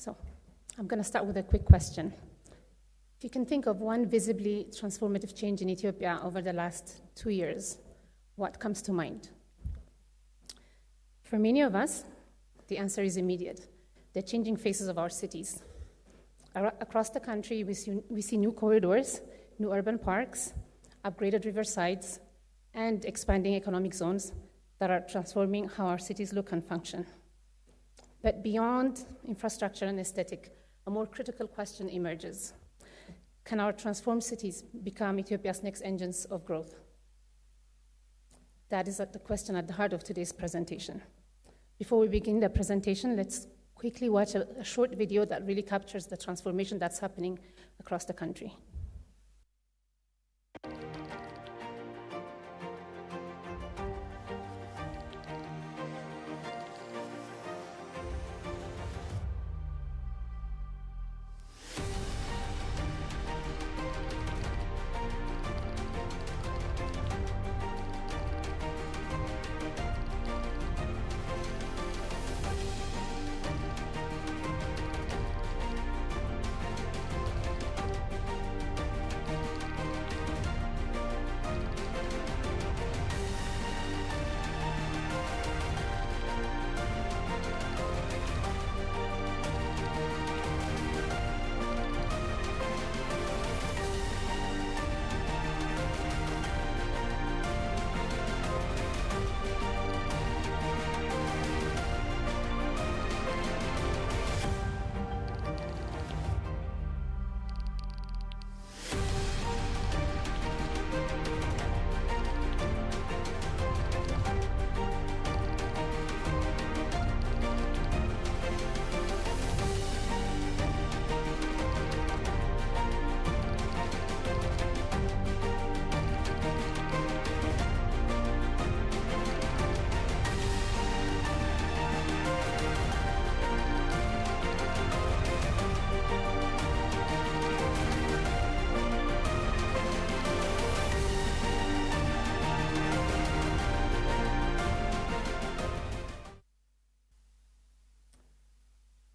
So I'm going to start with a quick question. If you can think of one visibly transformative change in Ethiopia over the last 2 years, what comes to mind? For many of us, the answer is immediate: the changing faces of our cities. Across the country, we see new corridors, new urban parks, upgraded riversides, and expanding economic zones that are transforming how our cities look and function. But beyond infrastructure and aesthetic, a more critical question emerges. Can our transformed cities become Ethiopia's next engines of growth? That is the question at the heart of today's presentation. Before we begin the presentation, let's quickly watch a short video that really captures the transformation that's happening across the country.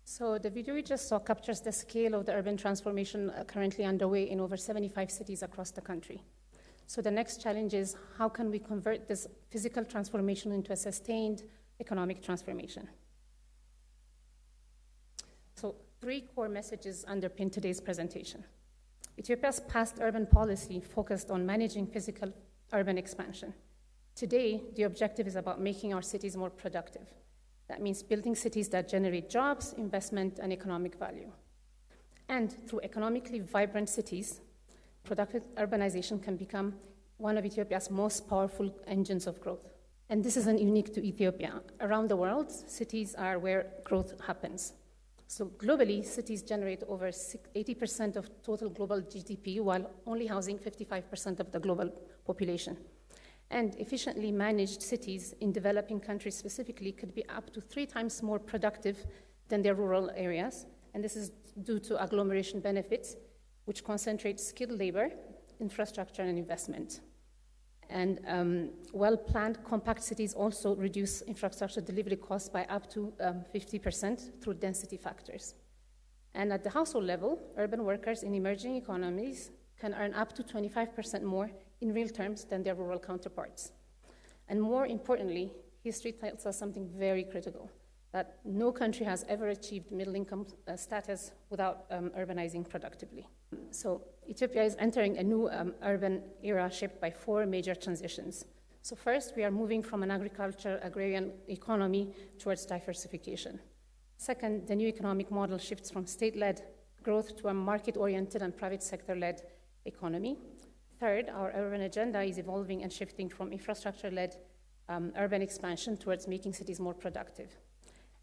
So the video we just saw captures the scale of the urban transformation currently underway in over 75 cities across the country. So the next challenge is, how can we convert this physical transformation into a sustained economic transformation? So 3 core messages underpin today's presentation. Ethiopia's past urban policy focused on managing physical urban expansion. Today, the objective is about making our cities more productive. That means building cities that generate jobs, investment, and economic value. And through economically vibrant cities, productive urbanization can become one of Ethiopia's most powerful engines of growth. And this isn't unique to Ethiopia. Around the world, cities are where growth happens. So globally, cities generate over 80% of total global GDP, while only housing 55% of the global population. And efficiently managed cities in developing countries specifically could be up to 3 times more productive than their rural areas. And this is due to agglomeration benefits, which concentrate skilled labor, infrastructure, and investment. And well-planned compact cities also reduce infrastructure delivery costs by up to 50% through density factors. And at the household level, urban workers in emerging economies can earn up to 25% more in real terms than their rural counterparts. And more importantly, history tells us something very critical, that no country has ever achieved middle-income status without urbanizing productively. So Ethiopia is entering a new urban era shaped by 4 major transitions. So first, we are moving from an agrarian economy towards diversification. Second, the new economic model shifts from state-led growth to a market-oriented and private sector-led economy. Third, our urban agenda is evolving and shifting from infrastructure-led urban expansion towards making cities more productive.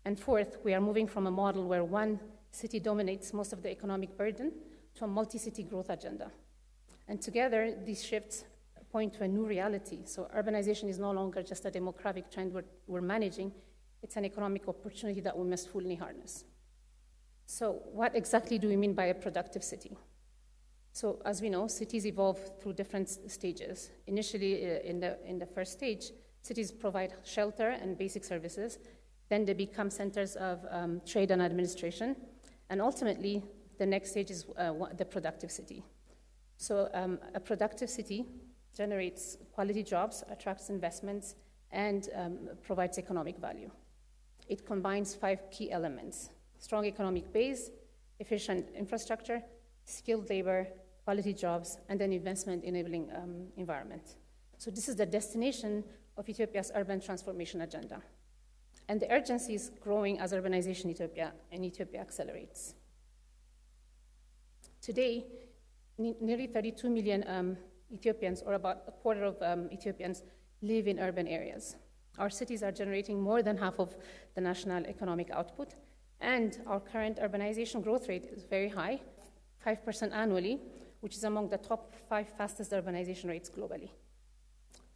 And fourth, we are moving from a model where one city dominates most of the economic burden to a multi-city growth agenda. And together, these shifts point to a new reality. So urbanization is no longer just a demographic trend we're managing, it's an economic opportunity that we must fully harness. So what exactly do we mean by a productive city? So as we know, cities evolve through different stages. Initially, in the first stage, cities provide shelter and basic services. Then they become centers of trade and administration. And ultimately, the next stage is the productive city. So a productive city generates quality jobs, attracts investments, and provides economic value. It combines 5 key elements: strong economic base, efficient infrastructure, skilled labor, quality jobs, and an investment-enabling environment. So this is the destination of Ethiopia's urban transformation agenda. And the urgency is growing as urbanization in Ethiopia accelerates. Today, nearly 32 million Ethiopians, or about a quarter of Ethiopians, live in urban areas. Our cities are generating more than half of the national economic output, and our current urbanization growth rate is very high, 5% annually, which is among the top 5 fastest urbanization rates globally.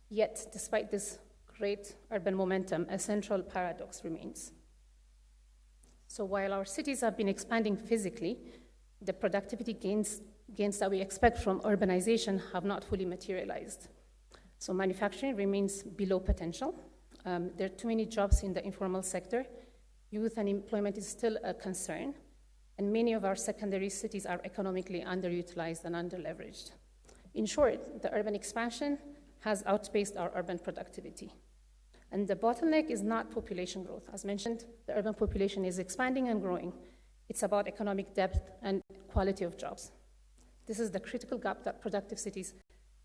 Yet, despite this great urban momentum, a central paradox remains. So while our cities have been expanding physically, the productivity gains that we expect from urbanization have not fully materialized. So manufacturing remains below potential. There are too many jobs in the informal sector. Youth unemployment is still a concern. And many of our secondary cities are economically underutilized and underleveraged. In short, the urban expansion has outpaced our urban productivity. And the bottleneck is not population growth. As mentioned, the urban population is expanding and growing. It's about economic depth and quality of jobs. This is the critical gap that productive cities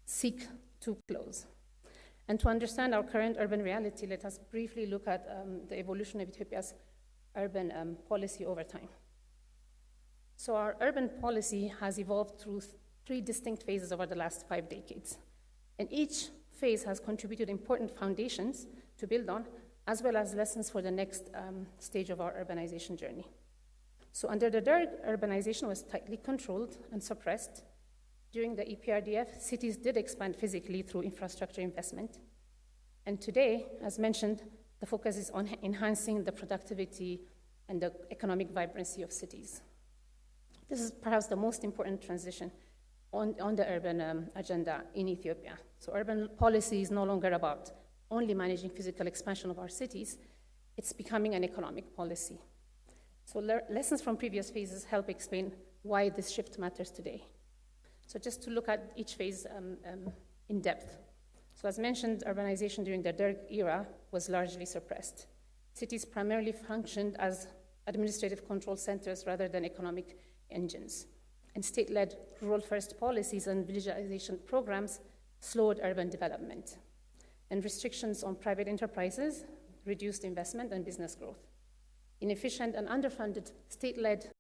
seek to close. And to understand our current urban reality, let us briefly look at the evolution of Ethiopia's urban policy over time. So our urban policy has evolved through 3 distinct phases over the last 5 decades. And each phase has contributed important foundations to build on, as well as lessons for the next stage of our urbanization journey. So under the Derg, urbanization was tightly controlled and suppressed. During the EPRDF, cities did expand physically through infrastructure investment. And today, as mentioned, the focus is on enhancing the productivity and the economic vibrancy of cities. This is perhaps the most important transition on the urban agenda in Ethiopia. So urban policy is no longer about only managing physical expansion of our cities. It's becoming an economic policy. So lessons from previous phases help explain why this shift matters today. So just to look at each phase in depth. So as mentioned, urbanization during the Derg era was largely suppressed. Cities primarily functioned as administrative control centers rather than economic engines. And state-led rural-first policies and villagization programs slowed urban development. And restrictions on private enterprises reduced investment and business growth. Inefficient and underfunded state-led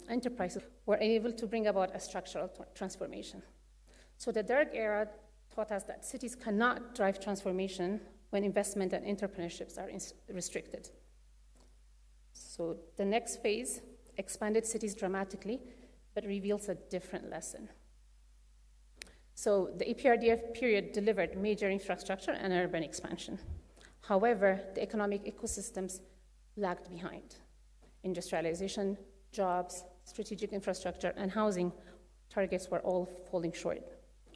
enterprises were able to bring about a structural transformation. So the Derg era taught us that cities cannot drive transformation when investment and entrepreneurships are restricted. So the next phase expanded cities dramatically, but reveals a different lesson. So the EPRDF period delivered major infrastructure and urban expansion. However, the economic ecosystems lagged behind. Industrialization, jobs, strategic infrastructure, and housing targets were all falling short.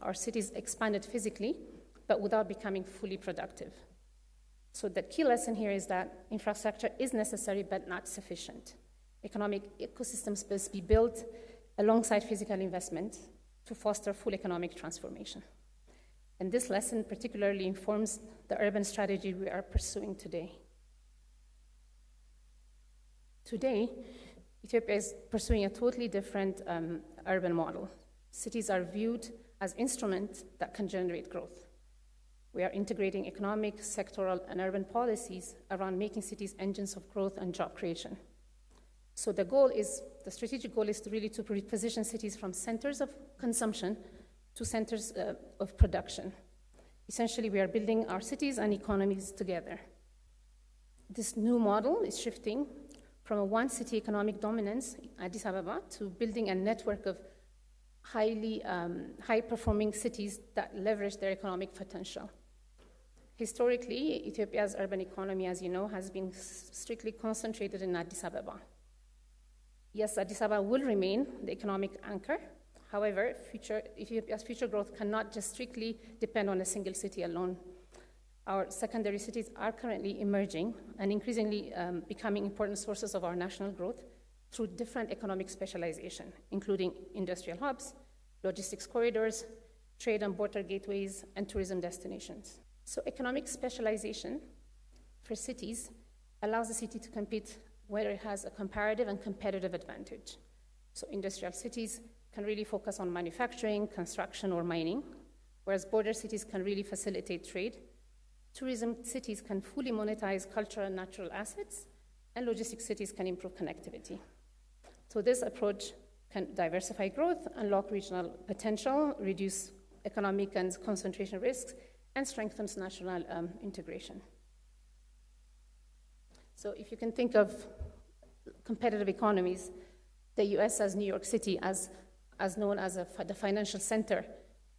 Our cities expanded physically, but without becoming fully productive. So the key lesson here is that infrastructure is necessary, but not sufficient. Economic ecosystems must be built alongside physical investment to foster full economic transformation. And this lesson particularly informs the urban strategy we are pursuing today. Today, Ethiopia is pursuing a totally different urban model. Cities are viewed as instruments that can generate growth. We are integrating economic, sectoral, and urban policies around making cities engines of growth and job creation. So the strategic goal is to really to reposition cities from centers of consumption to centers of production. Essentially, we are building our cities and economies together. This new model is shifting from a one-city economic dominance, Addis Ababa, to building a network of high-performing cities that leverage their economic potential. Historically, Ethiopia's urban economy, as you know, has been strictly concentrated in Addis Ababa. Yes, Addis Ababa will remain the economic anchor. However, Ethiopia's future growth cannot just strictly depend on a single city alone. Our secondary cities are currently emerging and increasingly becoming important sources of our national growth, through different economic specialization, including industrial hubs, logistics corridors, trade and border gateways, and tourism destinations. So economic specialization for cities allows the city to compete where it has a comparative and competitive advantage. So industrial cities can really focus on manufacturing, construction, or mining, whereas border cities can really facilitate trade. Tourism cities can fully monetize cultural and natural assets, and logistics cities can improve connectivity. So this approach can diversify growth, unlock regional potential, reduce economic and concentration risks, and strengthens national integration. So if you can think of competitive economies, the US as New York City as known as the financial center,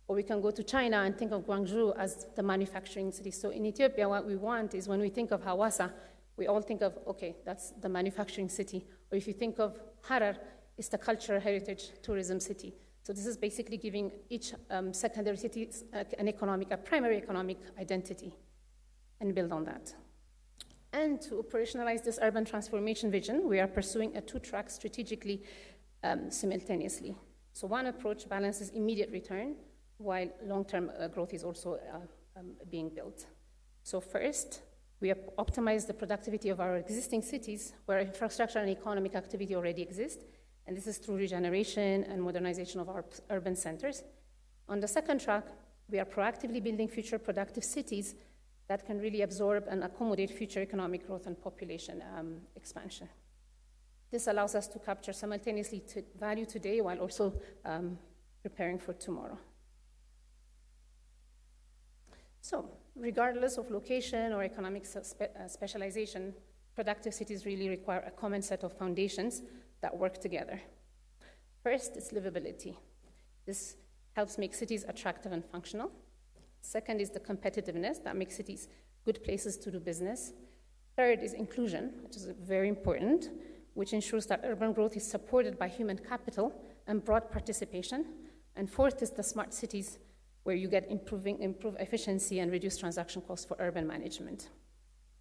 or we can go to China and think of Guangzhou as the manufacturing city. So in Ethiopia, what we want is when we think of Hawassa, we all think of, okay, that's the manufacturing city. Or if you think of Harar, it's the cultural heritage tourism city. So this is basically giving each secondary city a primary economic identity, and build on that. And to operationalize this urban transformation vision, we are pursuing a two-track strategically simultaneously. So one approach balances immediate return, while long-term growth is also being built. So first, we optimize the productivity of our existing cities where infrastructure and economic activity already exist, and this is through regeneration and modernization of our urban centers. On the second track, we are proactively building future productive cities that can really absorb and accommodate future economic growth and population expansion. This allows us to capture simultaneously value today while also preparing for tomorrow. So, regardless of location or economic specialization, productive cities really require a common set of foundations that work together. First is livability. This helps make cities attractive and functional. Second is the competitiveness that makes cities good places to do business. Third is inclusion, which is very important, which ensures that urban growth is supported by human capital and broad participation. And fourth is the smart cities, where you get improved efficiency and reduced transaction costs for urban management.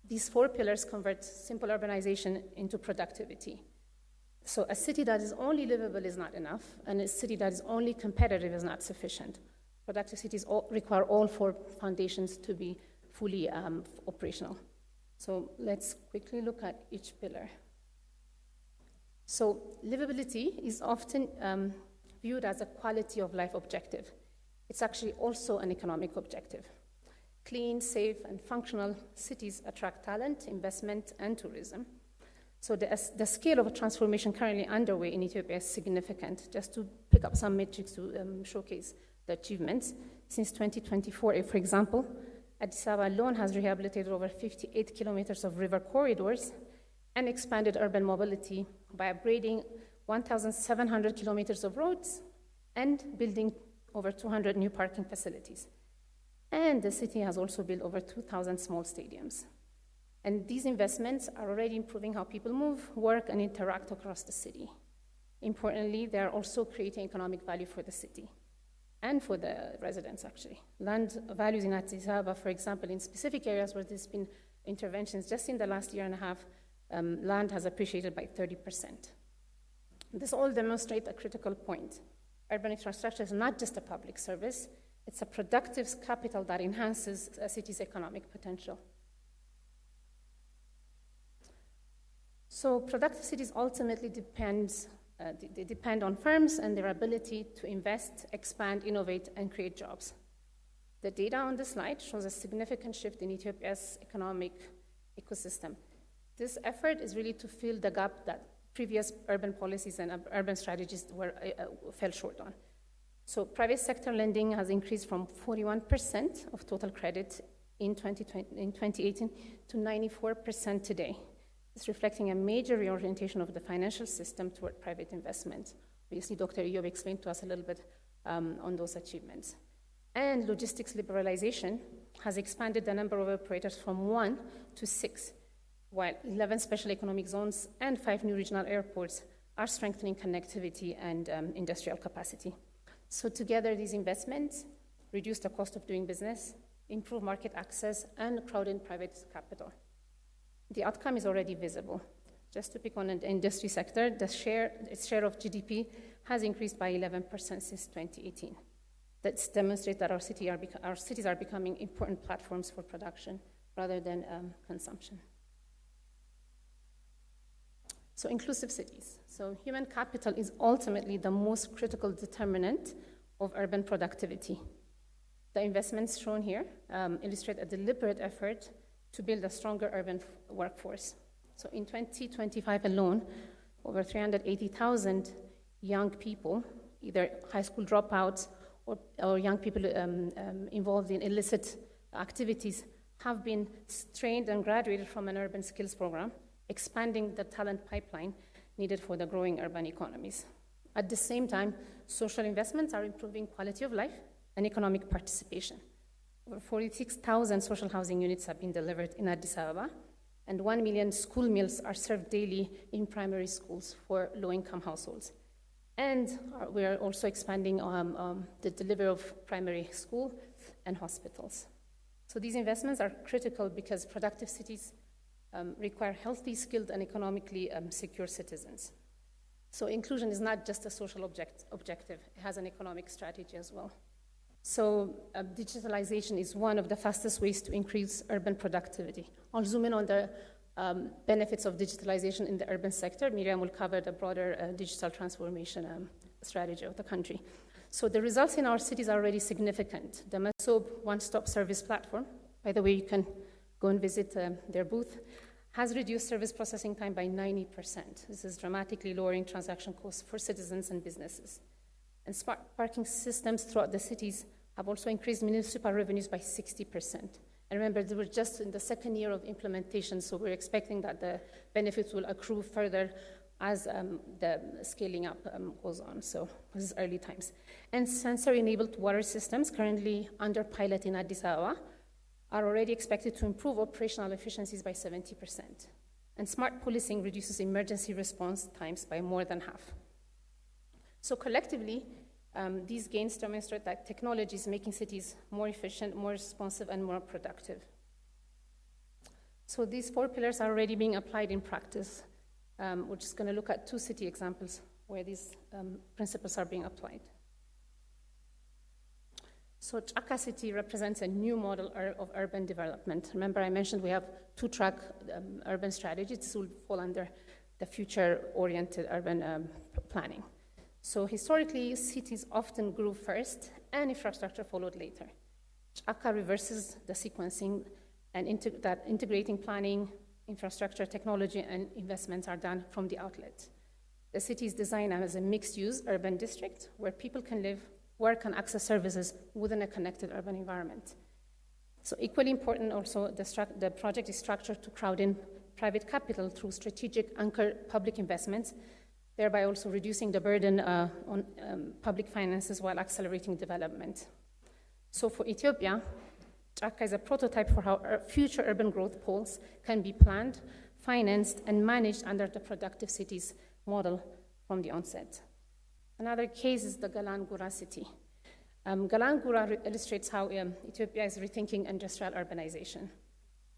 These four pillars convert simple urbanization into productivity. So a city that is only livable is not enough, and a city that is only competitive is not sufficient. Productive cities require all four foundations to be fully operational. So let's quickly look at each pillar. So livability is often viewed as a quality of life objective. It's actually also an economic objective. Clean, safe, and functional cities attract talent, investment, and tourism. So the scale of a transformation currently underway in Ethiopia is significant. Just to pick up some metrics to showcase the achievements. Since 2024, for example, Addis Ababa alone has rehabilitated over 58 kilometers of river corridors and expanded urban mobility by upgrading 1,700 kilometers of roads and building over 200 new parking facilities. And the city has also built over 2,000 small stadiums. And these investments are already improving how people move, work, and interact across the city. Importantly, they are also creating economic value for the city and for the residents, actually. Land values in Addis Ababa, for example, in specific areas where there's been interventions just in the last year and a half, land has appreciated by 30%. This all demonstrates a critical point. Urban infrastructure is not just a public service, it's a productive capital that enhances a city's economic potential. So productive cities ultimately they depend on firms and their ability to invest, expand, innovate, and create jobs. The data on this slide shows a significant shift in Ethiopia's economic ecosystem. This effort is really to fill the gap that previous urban policies and urban strategies fell short on. So private sector lending has increased from 41% of total credit in 2018 to 94% today. It's reflecting a major reorientation of the financial system toward private investment. Obviously, Dr. Eyob explained to us a little bit on those achievements. And logistics liberalization has expanded the number of operators from 1 to 6, while 11 special economic zones and 5 new regional airports are strengthening connectivity and industrial capacity. So together, these investments reduce the cost of doing business, improve market access, and crowd in private capital. The outcome is already visible. Just to pick on the industry sector, its share of GDP has increased by 11% since 2018. That demonstrates that our cities are becoming important platforms for production rather than consumption. So inclusive cities. So human capital is ultimately the most critical determinant of urban productivity. The investments shown here illustrate a deliberate effort to build a stronger urban workforce. So in 2025 alone, over 380,000 young people, either high school dropouts or young people involved in illicit activities, have been trained and graduated from an urban skills program, expanding the talent pipeline needed for the growing urban economies. At the same time, social investments are improving quality of life and economic participation. Over 46,000 social housing units have been delivered in Addis Ababa, and 1 million school meals are served daily in primary schools for low-income households. And we are also expanding the delivery of primary school and hospitals. So these investments are critical because productive cities require healthy, skilled, and economically secure citizens. So inclusion is not just a social objective, it has an economic strategy as well. So digitalization is one of the fastest ways to increase urban productivity. I'll zoom in on the benefits of digitalization in the urban sector. Miriam will cover the broader digital transformation strategy of the country. So the results in our cities are already significant. The Masob one-stop service platform, by the way, you can go and visit their booth, has reduced service processing time by 90%. This is dramatically lowering transaction costs for citizens and businesses. And smart parking systems throughout the cities have also increased municipal revenues by 60%. And remember, they were just in the second year of implementation, so we're expecting that the benefits will accrue further as the scaling up goes on. So this is early times. And sensor-enabled water systems currently under pilot in Addis Ababa are already expected to improve operational efficiencies by 70%. And smart policing reduces emergency response times by more than half. So collectively, these gains demonstrate that technology is making cities more efficient, more responsive, and more productive. So these 4 pillars are already being applied in practice. We're just going to look at 2 city examples where these principles are being applied. So Chaka City represents a new model of urban development. Remember, I mentioned we have 2-track urban strategies. This will fall under the future-oriented urban planning. So historically, cities often grew first and infrastructure followed later. Chaka reverses the sequencing and integrating planning, infrastructure, technology, and investments are done from the outlet. The city is designed as a mixed-use urban district where people can live, work, and access services within a connected urban environment. So equally important also, the project is structured to crowd in private capital through strategic anchor public investments, thereby also reducing the burden on public finances while accelerating development. So for Ethiopia, Chaka is a prototype for how future urban growth poles can be planned, financed, and managed under the productive cities model from the onset. Another case is the Galangura city. Galangura illustrates how Ethiopia is rethinking industrial urbanization.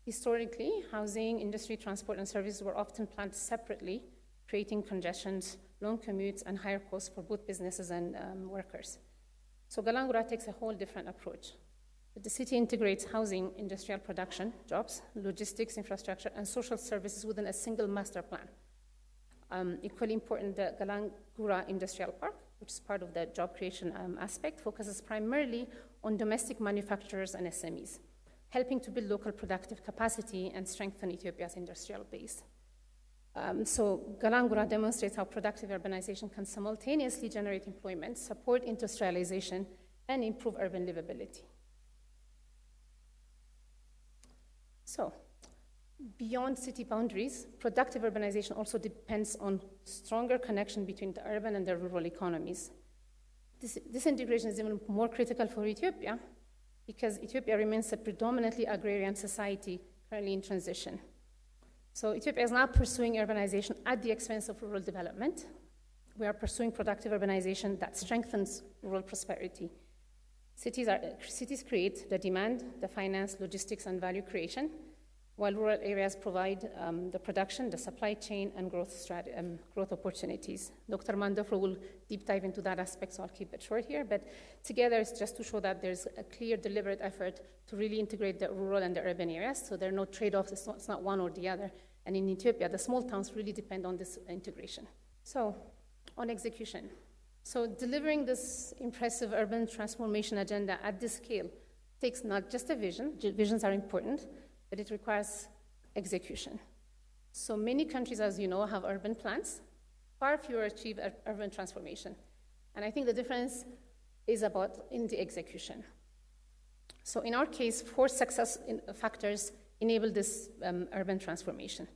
Historically, housing, industry, transport, and services were often planned separately, creating congestions, long commutes, and higher costs for both businesses and workers. So Galangura takes a whole different approach. The city integrates housing, industrial production, jobs, logistics, infrastructure, and social services within a single master plan. Equally important, the Galangura Industrial Park, which is part of the job creation aspect, focuses primarily on domestic manufacturers and SMEs, helping to build local productive capacity and strengthen Ethiopia's industrial base. So Galangura demonstrates how productive urbanization can simultaneously generate employment, support industrialization, and improve urban livability. So, beyond city boundaries, productive urbanization also depends on stronger connection between the urban and the rural economies. This integration is even more critical for Ethiopia because Ethiopia remains a predominantly agrarian society currently in transition. So Ethiopia is not pursuing urbanization at the expense of rural development. We are pursuing productive urbanization that strengthens rural prosperity. Cities create the demand, the finance, logistics, and value creation. while rural areas provide the production, the supply chain, and growth opportunities. Dr. Mandofro will deep dive into that aspect, so I'll keep it short here. But together, it's just to show that there's a clear, deliberate effort to really integrate the rural and the urban areas, so there are no trade-offs. It's not one or the other. And in Ethiopia, the small towns really depend on this integration. So, on execution. So delivering this impressive urban transformation agenda at this scale takes not just a vision. Visions are important, but it requires execution. So many countries, as you know, have urban plans. Far fewer achieve urban transformation. And I think the difference is in the execution. So in our case, 4 success factors enable this urban transformation.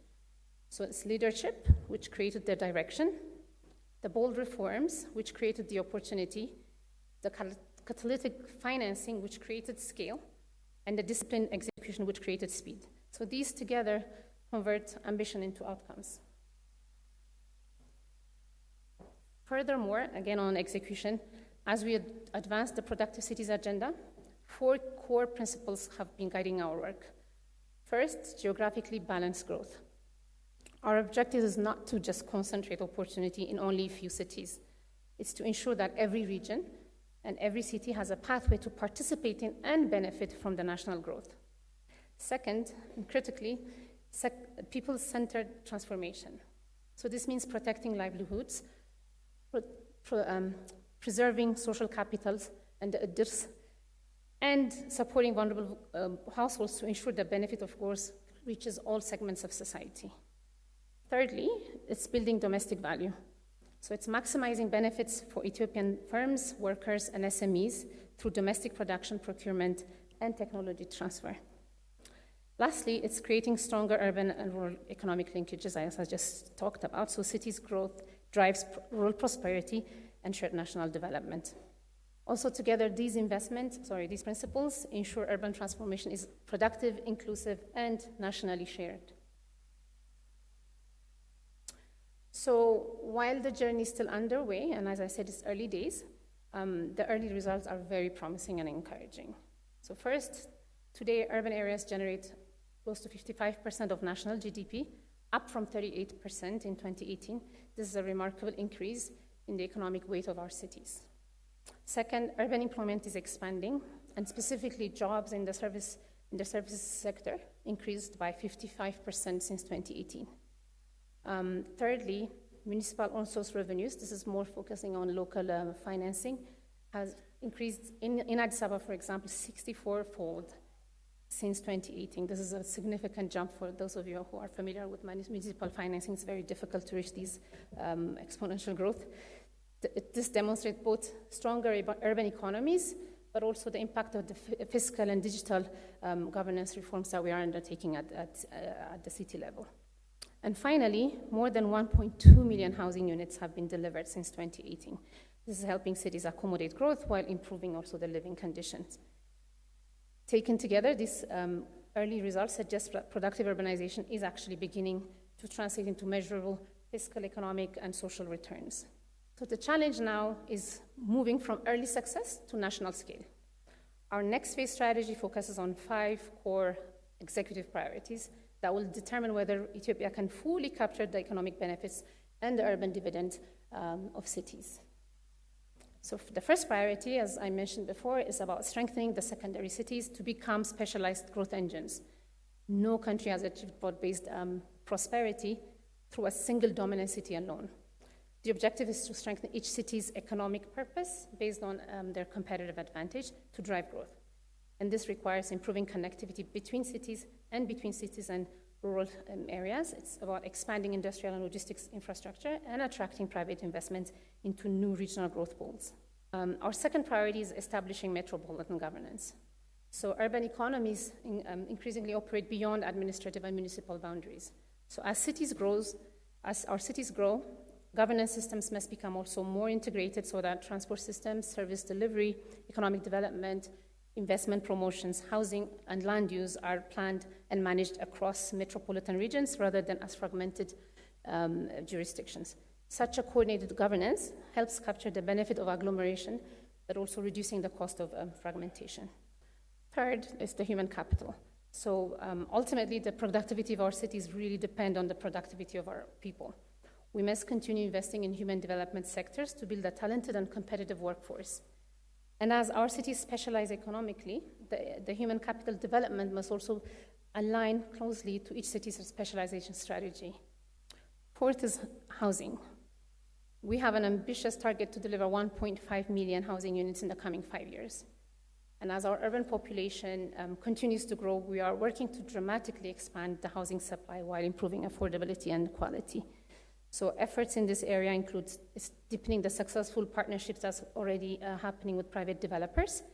So it's leadership, which created the direction, the bold reforms, which created the opportunity, the catalytic financing, which created scale, and the disciplined execution, which created speed. So these together convert ambition into outcomes. Furthermore, again on execution, as we advance the Productive Cities agenda, 4 core principles have been guiding our work. First, geographically balanced growth. Our objective is not to just concentrate opportunity in only a few cities. It's to ensure that every region and every city has a pathway to participate in and benefit from the national growth. Second, and critically, people-centered transformation. So this means protecting livelihoods, preserving social capitals and and supporting vulnerable households to ensure the benefit, of course, reaches all segments of society. Thirdly, it's building domestic value. So it's maximizing benefits for Ethiopian firms, workers, and SMEs through domestic production, procurement, and technology transfer. Lastly, it's creating stronger urban and rural economic linkages, as I just talked about. So cities' growth drives rural prosperity and shared national development. Also together, these principles ensure urban transformation is productive, inclusive, and nationally shared. So while the journey is still underway, and as I said, it's early days, the early results are very promising and encouraging. So first, today urban areas generate close to 55% of national GDP, up from 38% in 2018. This is a remarkable increase in the economic weight of our cities. Second, urban employment is expanding, and specifically jobs in the services sector increased by 55% since 2018. Thirdly, municipal on-source revenues, this is more focusing on local financing, has increased in Addis Ababa, for example, 64-fold since 2018. This is a significant jump for those of you who are familiar with municipal financing. It's very difficult to reach these exponential growth. This demonstrates both stronger urban economies, but also the impact of the fiscal and digital governance reforms that we are undertaking at the city level. And finally, more than 1.2 million housing units have been delivered since 2018. This is helping cities accommodate growth while improving also the living conditions. Taken together, these early results suggest that productive urbanization is actually beginning to translate into measurable fiscal, economic, and social returns. So the challenge now is moving from early success to national scale. Our next phase strategy focuses on 5 core executive priorities that will determine whether Ethiopia can fully capture the economic benefits and the urban dividend of cities. So the first priority, as I mentioned before, is about strengthening the secondary cities to become specialized growth engines. No country has achieved broad-based prosperity through a single dominant city alone. The objective is to strengthen each city's economic purpose based on their competitive advantage to drive growth. And this requires improving connectivity between cities and rural areas. It's about expanding industrial and logistics infrastructure and attracting private investment into new regional growth pools. Our second priority is establishing metropolitan governance. So urban economies increasingly operate beyond administrative and municipal boundaries. So as our cities grow, governance systems must become also more integrated so that transport systems, service delivery, economic development, investment promotions, housing, and land use are planned and managed across metropolitan regions rather than as fragmented jurisdictions. Such a coordinated governance helps capture the benefit of agglomeration, but also reducing the cost of fragmentation. Third is the human capital. So ultimately, the productivity of our cities really depend on the productivity of our people. We must continue investing in human development sectors to build a talented and competitive workforce. And as our cities specialize economically, the human capital development must also align closely to each city's specialization strategy. Fourth is housing. We have an ambitious target to deliver 1.5 million housing units in the coming 5 years. And as our urban population continues to grow, we are working to dramatically expand the housing supply while improving affordability and quality. So efforts in this area include deepening the successful partnerships that's already happening with private developers.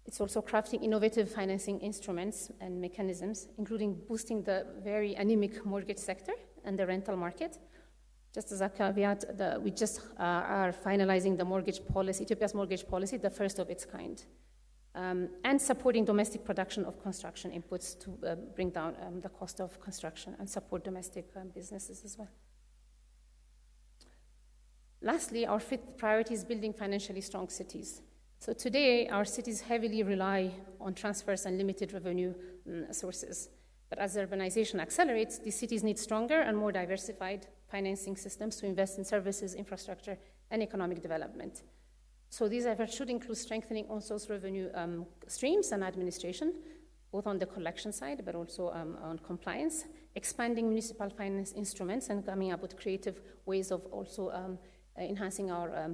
It's also crafting innovative financing instruments and mechanisms, including boosting the very anemic mortgage sector and the rental market. Just as a caveat, we just are finalizing the mortgage policy, Ethiopia's mortgage policy, the first of its kind. And supporting domestic production of construction inputs to bring down the cost of construction and support domestic businesses as well. Lastly, our fifth priority is building financially strong cities. So today, our cities heavily rely on transfers and limited revenue sources. But as urbanization accelerates, these cities need stronger and more diversified financing systems to invest in services, infrastructure, and economic development. So these efforts should include strengthening on-source revenue streams and administration, both on the collection side, but also on compliance, expanding municipal finance instruments, and coming up with creative ways of also enhancing our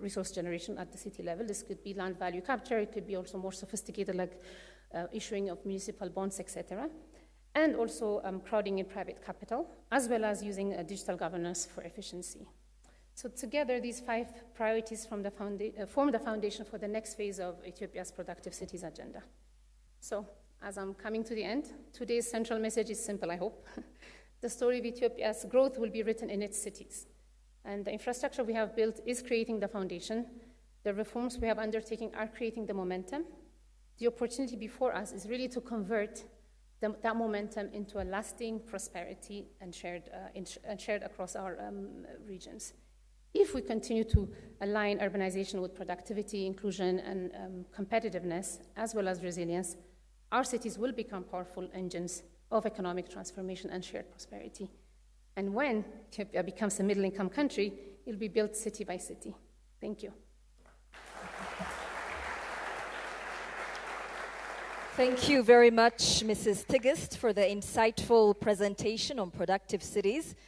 resource generation at the city level. This could be land value capture, it could be also more sophisticated, like issuing of municipal bonds, etc. And also crowding in private capital, as well as using digital governance for efficiency. So together, these 5 priorities form the foundation for the next phase of Ethiopia's Productive Cities agenda. So, as I'm coming to the end, today's central message is simple, I hope. The story of Ethiopia's growth will be written in its cities. And the infrastructure we have built is creating the foundation. The reforms we have undertaken are creating the momentum. The opportunity before us is really to convert that momentum into a lasting prosperity and shared across our regions. If we continue to align urbanization with productivity, inclusion, and competitiveness, as well as resilience, our cities will become powerful engines of economic transformation and shared prosperity. And when Ethiopia becomes a middle-income country, it will be built city by city. Thank you. Thank you very much, Mrs. Tigist, for the insightful presentation on productive cities.